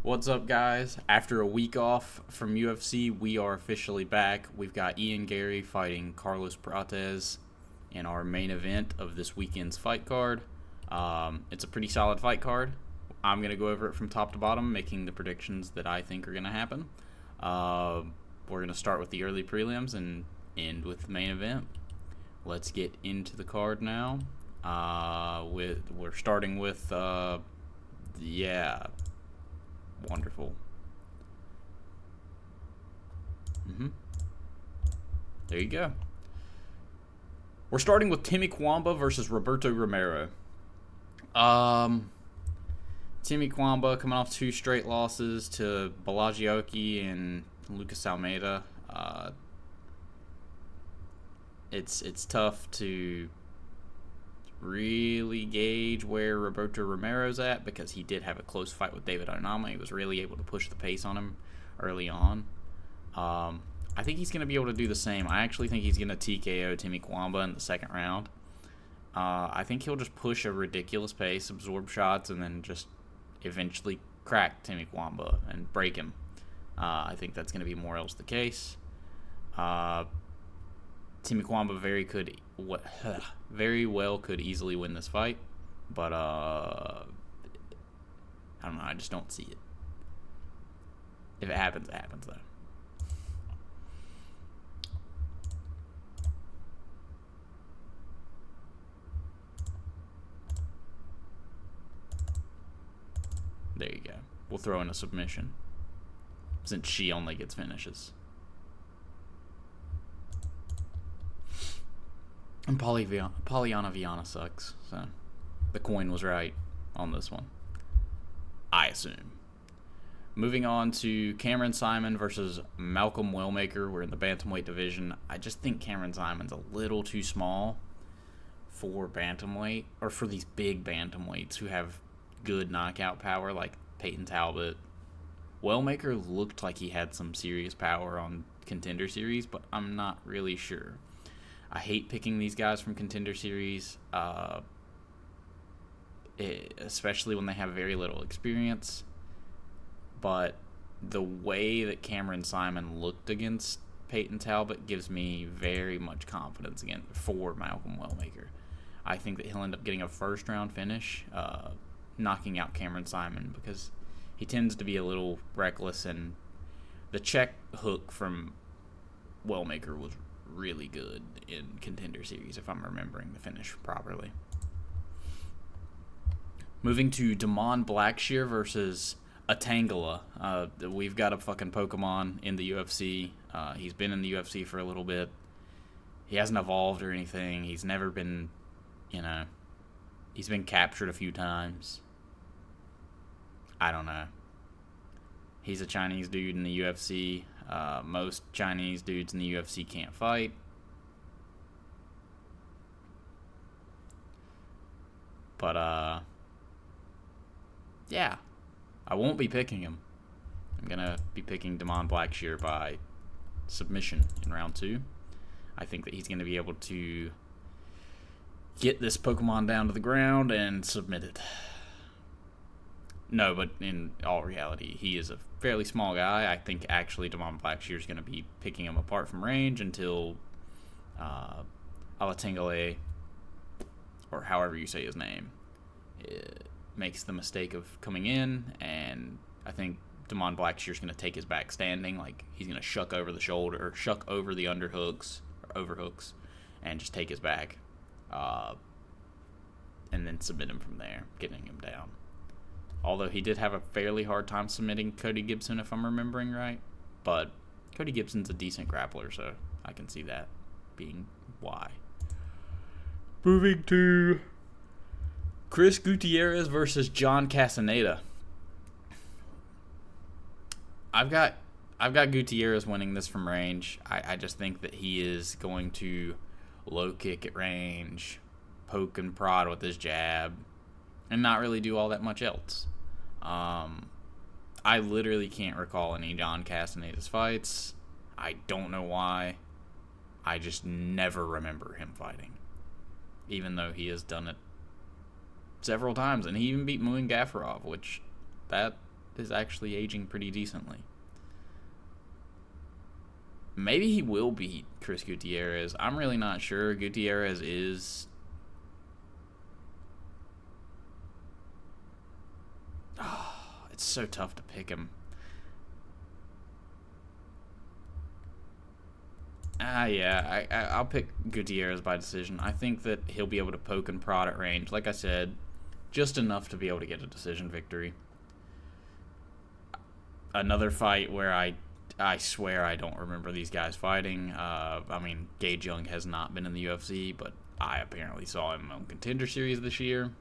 What's up, guys? After a week off from UFC, we are officially back. We've got Garry fighting Carlos Prates in our main event of this weekend's fight card. It's a pretty solid fight card. I'm going to go over it from top to bottom, making the predictions that I think are going to happen. We're going to start with the early prelims and end with the main event. Let's get into the card now. We're starting with, wonderful. There you go. We're starting with Timmy Kwamba versus Roberto Romero. Timmy Kwamba coming off 2 straight losses to Balagioki and Lucas Almeida. It's tough to really gauge where Roberto Romero's at because he did have a close fight with David Onama. He was really able to push the pace on him early on. I think he's going to be able to do the same. I actually think he's going to TKO Timmy Kwamba in the second round. I think he'll just push a ridiculous pace, absorb shots, and then just eventually crack Timmy Kwamba and break him. I think that's going to be more else the case. Timmy Kwamba very well could easily win this fight, but I don't know. I just don't see it. If it happens, it happens though. There you go. We'll throw in a submission since she only gets finishes. And Polyana Viana sucks, so the coin was right on this one, I assume. Moving on to Cameron Simon versus Malcolm Wellmaker. We're in the bantamweight division. I just think Cameron Simon's a little too small for bantamweight, or for these big bantamweights who have good knockout power like Peyton Talbot. Wellmaker looked like he had some serious power on Contender Series, but I'm not really sure. I hate picking these guys from Contender Series, especially when they have very little experience. But the way that Cameron Simon looked against Peyton Talbot gives me very much confidence again for Malcolm Wellmaker. I think that he'll end up getting a first-round finish, knocking out Cameron Simon, because he tends to be a little reckless, and the check hook from Wellmaker was really good in Contender Series, if I'm remembering the finish properly. Moving to Damon Blackshear versus Atangala. We've got a fucking Pokemon in the UFC. He's been in the UFC for a little bit. He hasn't evolved or anything. He's never been, he's been captured a few times. I don't know. He's a Chinese dude in the UFC. Most Chinese dudes in the UFC can't fight. But, yeah. I won't be picking him. I'm going to be picking Damon Blackshear by submission in round 2. I think that he's going to be able to get this Pokemon down to the ground and submit it. No, but in all reality, he is a fairly small guy. I think actually Damon Blackshear is going to be picking him apart from range until Alatengale, or however you say his name, makes the mistake of coming in, and I think Damon Blackshear is going to take his back standing. Like, he's going to shuck over the shoulder, or shuck over the underhooks, or overhooks, and just take his back, and then submit him from there, getting him down. Although he did have a fairly hard time submitting Cody Gibson, if I'm remembering right. But Cody Gibson's a decent grappler, so I can see that being why. Moving to Chris Gutierrez versus John Castaneda. I've got Gutierrez winning this from range. I just think that he is going to low kick at range, poke and prod with his jab, and not really do all that much else. I literally can't recall any John Castaneda's fights. I don't know why. I just never remember him fighting, even though he has done it several times, and he even beat Muin Gafarov, which that is actually aging pretty decently. Maybe he will beat Chris Gutierrez. I'm really not sure. Gutierrez is... Oh, it's so tough to pick him. Yeah, I'll pick Gutierrez by decision. I think that he'll be able to poke and prod at range. Like I said, just enough to be able to get a decision victory. Another fight where I swear I don't remember these guys fighting. I mean, Gage Young has not been in the UFC, but I apparently saw him on Contender Series this year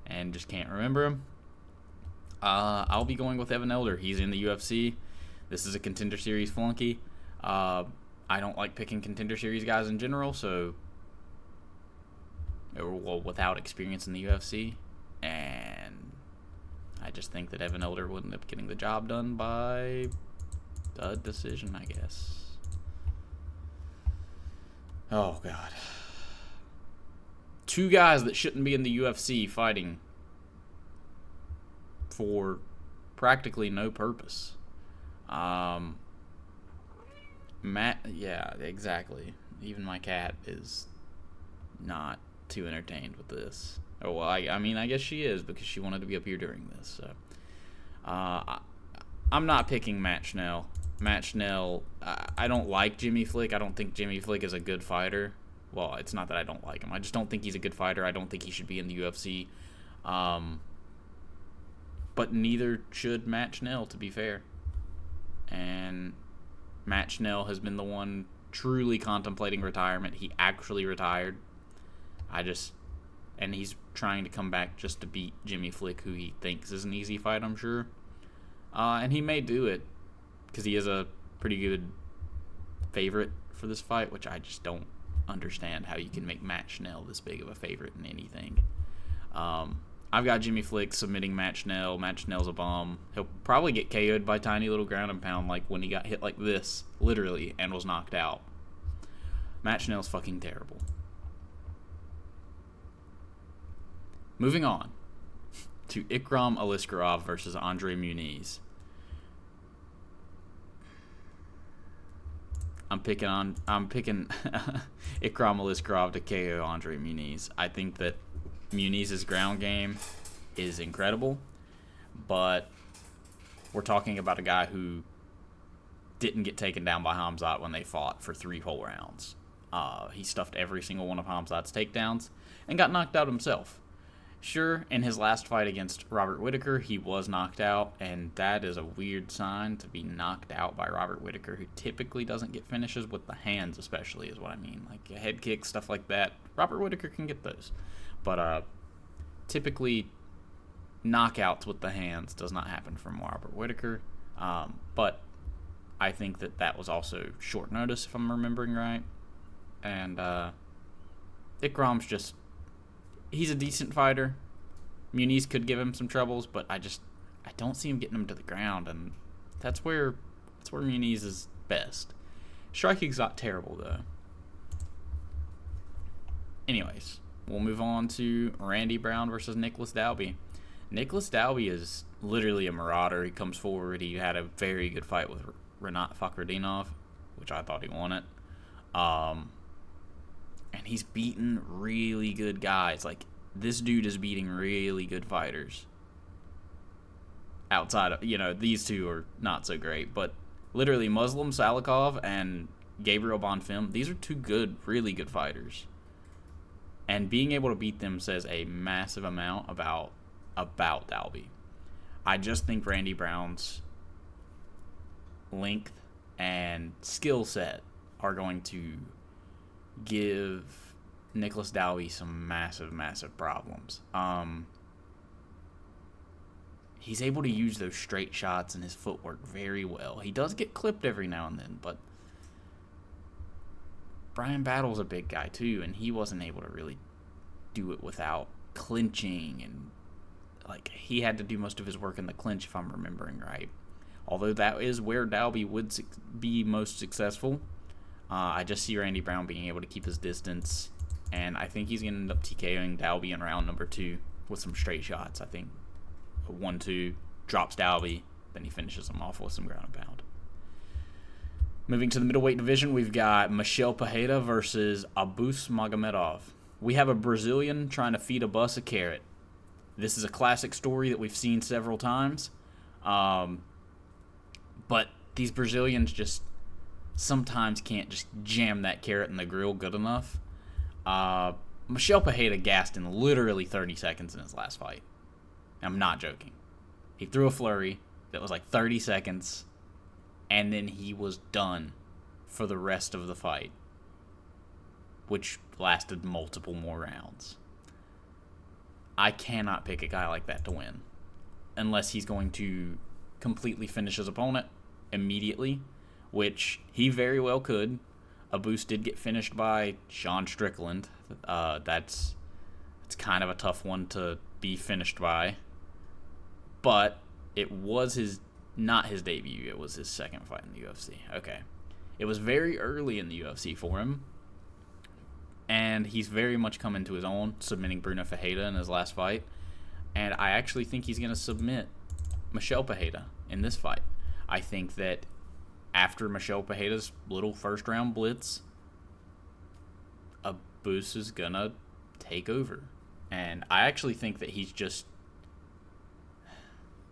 and just can't remember him. I'll be going with Evan Elder. He's in the UFC. This is a Contender Series flunky. I don't like picking Contender Series guys in general, so... Well, without experience in the UFC. And I just think that Evan Elder would end up getting the job done by a decision, I guess. Oh, God. Two guys that shouldn't be in the UFC fighting for practically no purpose. Yeah, exactly. Even my cat is not too entertained with this. Oh, well, I mean, I guess she is because she wanted to be up here during this. So, I'm not picking Matt Schnell. Matt Schnell, I don't like Jimmy Flick. I don't think Jimmy Flick is a good fighter. Well, it's not that I don't like him. I just don't think he's a good fighter. I don't think he should be in the UFC. But neither should Matt Schnell, to be fair. And Matt Schnell has been the one truly contemplating retirement. He actually retired. And he's trying to come back just to beat Jimmy Flick, who he thinks is an easy fight, I'm sure. And he may do it, because he is a pretty good favorite for this fight, which I just don't understand how you can make Matt Schnell this big of a favorite in anything. I've got Jimmy Flick submitting Matt Schnell. Matt Schnell's a bum. He'll probably get KO'd by tiny little ground and pound, like when he got hit like this, literally, and was knocked out. Matt Schnell's fucking terrible. Moving on to Ikram Aliskerov versus Andre Muniz. I'm picking Ikram Aliskerov to KO Andre Muniz. I think that Muniz's ground game is incredible, but we're talking about a guy who didn't get taken down by Khamzat when they fought for 3 whole rounds. He stuffed every single one of Khamzat's takedowns and got knocked out himself. Sure, in his last fight against Robert Whittaker, he was knocked out, and that is a weird sign to be knocked out by Robert Whittaker, who typically doesn't get finishes with the hands, especially, is what I mean. Like a head kick, stuff like that. Robert Whittaker can get those. But typically, knockouts with the hands does not happen from Robert Whittaker. But I think that was also short notice, if I'm remembering right. And Ikram's just... He's a decent fighter. Muniz could give him some troubles, but I don't see him getting him to the ground, and that's where Muniz is best. Striking's not terrible, though. Anyways, we'll move on to Randy Brown versus Nicholas Dalby. Nicholas Dalby is literally a marauder. He comes forward. He had a very good fight with Renat Fakhretdinov, which I thought he won it. And he's beaten really good guys. Like, this dude is beating really good fighters. Outside of, these two are not so great. But literally, Muslim Salikov and Gabriel Bonfim, these are 2 really good fighters. And being able to beat them says a massive amount about Dalby. I just think Randy Brown's length and skill set are going to give Nicholas Dalby some massive, massive problems. He's able to use those straight shots and his footwork very well. He does get clipped every now and then, but Brian Battle's a big guy too, and he wasn't able to really do it without clinching, and he had to do most of his work in the clinch, if I'm remembering right. Although that is where Dalby would be most successful. I just see Randy Brown being able to keep his distance, and I think he's going to end up TKOing Dalby in round number 2 with some straight shots. I think a 1-2 drops Dalby, then he finishes him off with some ground and pound. Moving to the middleweight division, we've got Michel Pereira versus Abus Magomedov. We have a Brazilian trying to feed a bus a carrot. This is a classic story that we've seen several times. But these Brazilians just sometimes can't just jam that carrot in the grill good enough. Michel Pereira gassed in literally 30 seconds in his last fight. I'm not joking. He threw a flurry that was like 30 seconds, and then he was done for the rest of the fight, which lasted multiple more rounds. I cannot pick a guy like that to win unless he's going to completely finish his opponent immediately, which he very well could. Abus did get finished by Sean Strickland. It's kind of a tough one to be finished by, but it was not his debut. It was his second fight in the UFC. Okay. It was very early in the UFC for him, and he's very much come into his own, submitting Bruno Ferreira in his last fight. And I actually think he's going to submit Michel Pereira in this fight. I think that after Michel Pereira's little first-round blitz, Abus is going to take over. And I actually think that he's just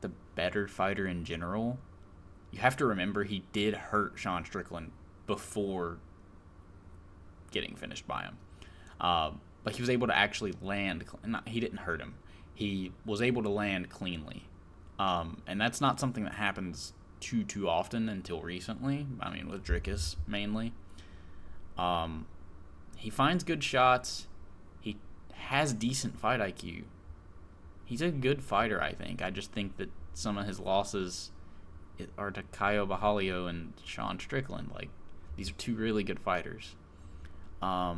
the better fighter in general. You have to remember he did hurt Sean Strickland before getting finished by him. But he was able to actually land. He didn't hurt him. He was able to land cleanly. And that's not something that happens too often until recently. I mean, with Dricus mainly. He finds good shots. He has decent fight IQ. He's a good fighter, I think. I just think that some of his losses are to Caio Bajalio and Sean Strickland. Like, these are two really good fighters. I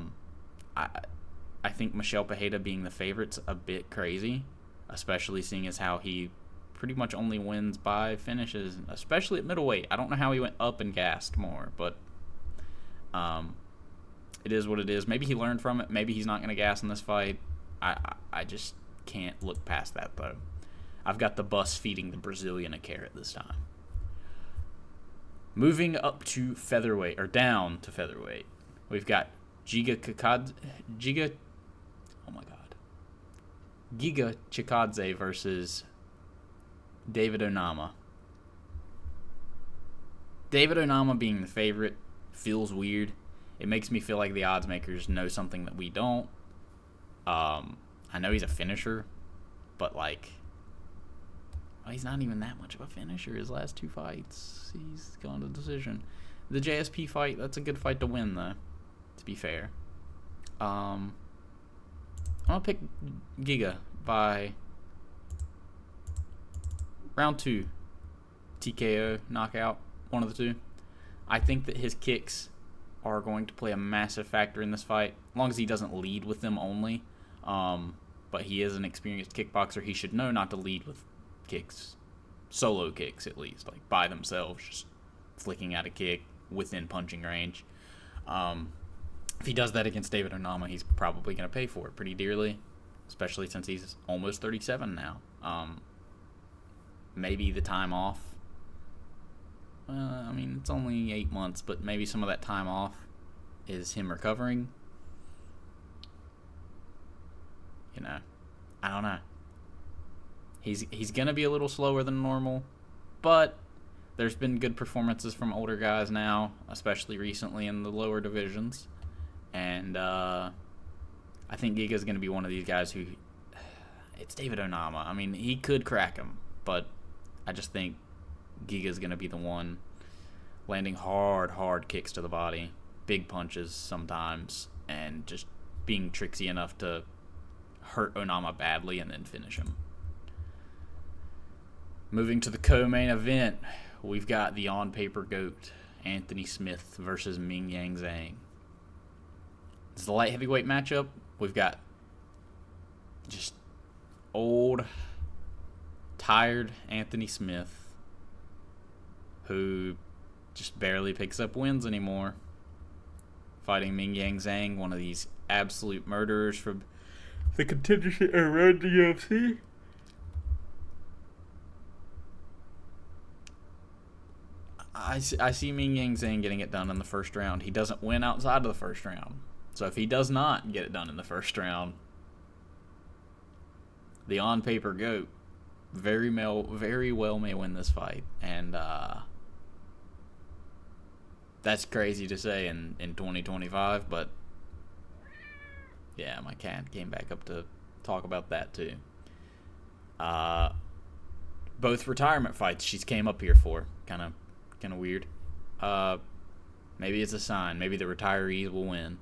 think Michel Pereira being the favorite's a bit crazy, especially seeing as how he pretty much only wins by finishes, especially at middleweight. I don't know how he went up and gassed more, but it is what it is. Maybe he learned from it. Maybe he's not going to gas in this fight. I just can't look past that, though. I've got the bus feeding the Brazilian a carrot this time. Moving up to featherweight, or down to featherweight, we've got Giga Chikadze versus David Onama. David Onama being the favorite feels weird. It makes me feel like the odds makers know something that we don't. I know he's a finisher, but he's not even that much of a finisher. His last two fights, he's gone to decision. The JSP fight, that's a good fight to win, though, to be fair. I'm going to pick Giga by round 2. TKO, knockout, one of the two. I think that his kicks are going to play a massive factor in this fight, as long as he doesn't lead with them only. But he is an experienced kickboxer. He should know not to lead with kicks, solo kicks at least, like by themselves, just flicking out a kick within punching range. If he does that against David Onama, he's probably going to pay for it pretty dearly, especially since he's almost 37 now. Maybe the time off. I mean, it's only 8 months, but maybe some of that time off is him recovering. You know, I don't know. He's going to be a little slower than normal, but there's been good performances from older guys now, especially recently in the lower divisions. And I think Giga's going to be one of these guys who... It's David Onama. I mean, he could crack him, but I just think Giga's going to be the one landing hard kicks to the body, big punches sometimes, and just being tricksy enough to hurt Onama badly and then finish him. Moving to the co-main event, we've got the on-paper GOAT, Anthony Smith versus Mingyang Zhang. This is the light heavyweight matchup. We've got just old, tired Anthony Smith, who just barely picks up wins anymore, fighting Mingyang Zhang, one of these absolute murderers from the contingency around the UFC. I see Ming Yang Zhang getting it done in the first round. He doesn't win outside of the first round. So if he does not get it done in the first round, the on-paper GOAT very well may win this fight. And that's crazy to say in 2025, but yeah, my cat came back up to talk about that too. Both retirement fights she's came up here for. Kind of weird. Maybe it's a sign. Maybe the retirees will win.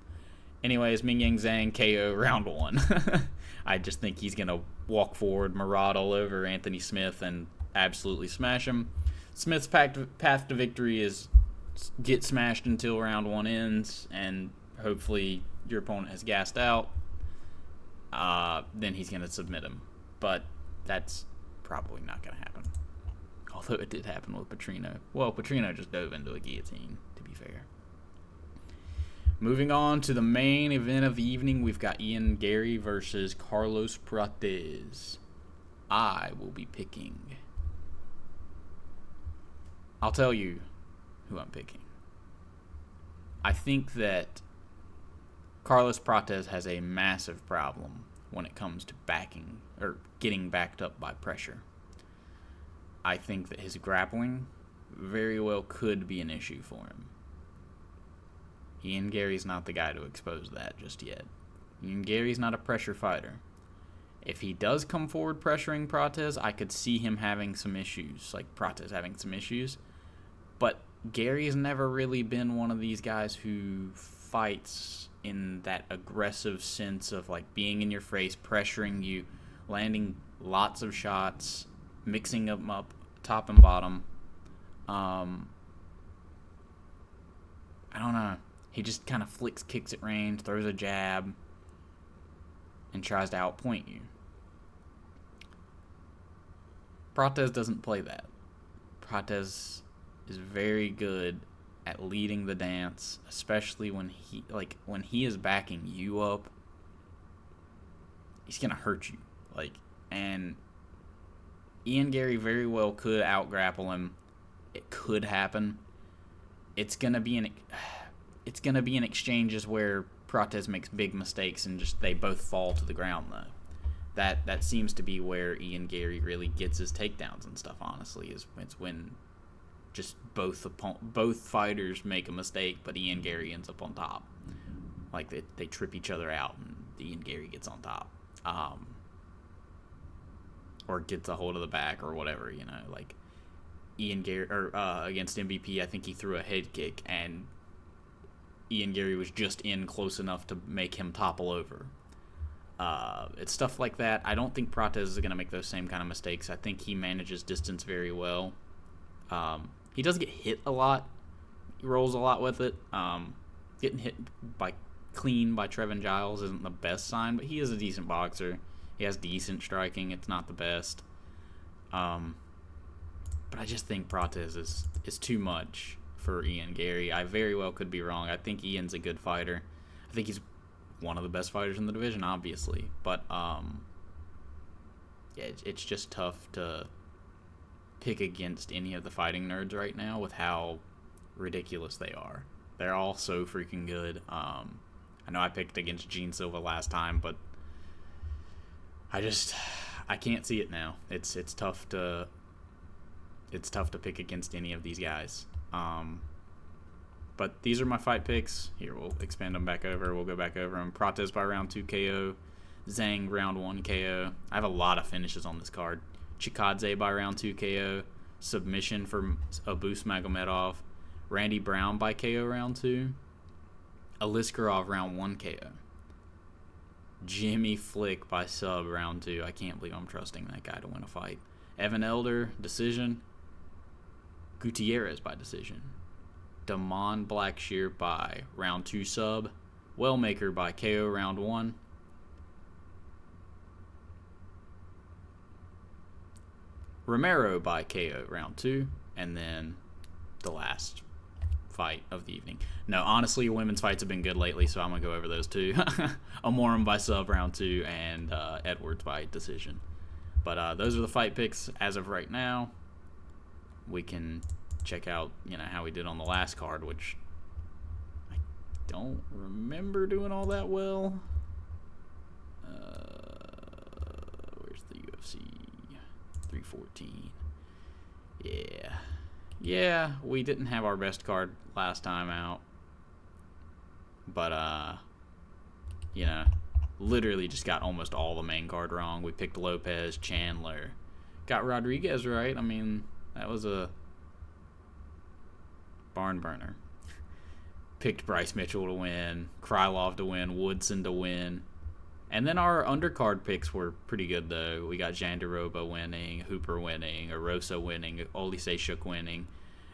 Anyways, Ming Yang Zhang KO round 1. I just think he's going to walk forward, maraud all over Anthony Smith, and absolutely smash him. Smith's path to victory is get smashed until round 1 ends, and hopefully your opponent has gassed out. Then he's going to submit him. But that's probably not going to happen. Although it did happen with Petrino. Well, Petrino just dove into a guillotine, to be fair. Moving on to the main event of the evening, we've got Garry versus Carlos Prates. I will be picking. I'll tell you who I'm picking. I think that Carlos Prates has a massive problem when it comes to backing or getting backed up by pressure. I think that his grappling very well could be an issue for him. Garry's not the guy to expose that just yet. Garry's not a pressure fighter. If he does come forward pressuring Prates, I could see him having some issues, like Prates having some issues. But Garry's never really been one of these guys who fights in that aggressive sense of like being in your face, pressuring you, landing lots of shots, mixing them up top and bottom. I don't know. He just kind of flicks kicks at range, throws a jab, and tries to outpoint you. Prates doesn't play that. Prates is very good at leading the dance, especially when he is backing you up. He's gonna hurt you, and Garry very well could out-grapple him. It could happen. It's gonna be an exchanges where Prates makes big mistakes and just they both fall to the ground though. That seems to be where Garry really gets his takedowns and stuff. Honestly, it's when just both fighters make a mistake, but Garry ends up on top. Like they trip each other out and Garry gets on top. Or gets a hold of the back or whatever, like Garry against MVP, I think he threw a head kick and Garry was just in close enough to make him topple over. It's stuff like that. I don't think Prates is going to make those same kind of mistakes. I think he manages distance very well. He does get hit a lot. He rolls a lot with it. Getting hit clean by Trevin Giles isn't the best sign, but he is a decent boxer. He has decent striking. It's not the best. But I just think Prates is too much for Garry. I very well could be wrong. I think Ian's a good fighter. I think he's one of the best fighters in the division, obviously. But yeah, it's just tough to pick against any of the fighting nerds right now with how ridiculous they are. They're all so freaking good. I know I picked against Gene Silva last time, but I can't see it now. It's tough to pick against any of these guys. But these are my fight picks. Here, we'll expand them back over. We'll go back over them. Prates by round 2 KO. Zhang round 1 KO. I have a lot of finishes on this card. Chikadze by round 2 KO. Submission for Abus Magomedov. Randy Brown by KO round 2. Aliskerov round 1 KO. Jimmy Flick by sub round 2. I can't believe I'm trusting that guy to win a fight. Evan Elder, decision. Gutierrez by decision. Damon Blackshear by round 2 sub. Wellmaker by KO round 1. Romero by KO round 2. And then the last fight of the evening. No, honestly, women's fights have been good lately, so I'm going to go over those two. Amorim by sub round 2 and Edwards by decision. But those are the fight picks as of right now. We can check out, how we did on the last card, which I don't remember doing all that well. Where's the UFC 314? Yeah, we didn't have our best card last time out. But, literally just got almost all the main card wrong. We picked Lopez, Chandler. Got Rodriguez right. I mean, that was a barn burner. Picked Bryce Mitchell to win, Krylov to win, Woodson to win. And then our undercard picks were pretty good, though. We got Jandaroba winning, Hooper winning, Arosa winning, Olise Shook winning.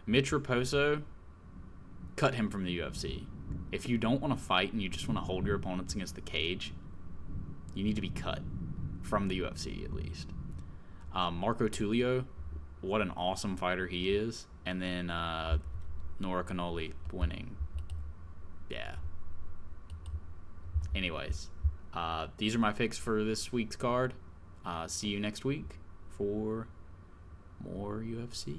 Mitch Raposo, cut him from the UFC. If you don't want to fight and you just want to hold your opponents against the cage, you need to be cut from the UFC at least. Marco Tulio, what an awesome fighter he is. And then Nora Cannoli winning. Yeah. Anyways, these are my picks for this week's card. See you next week for more UFC.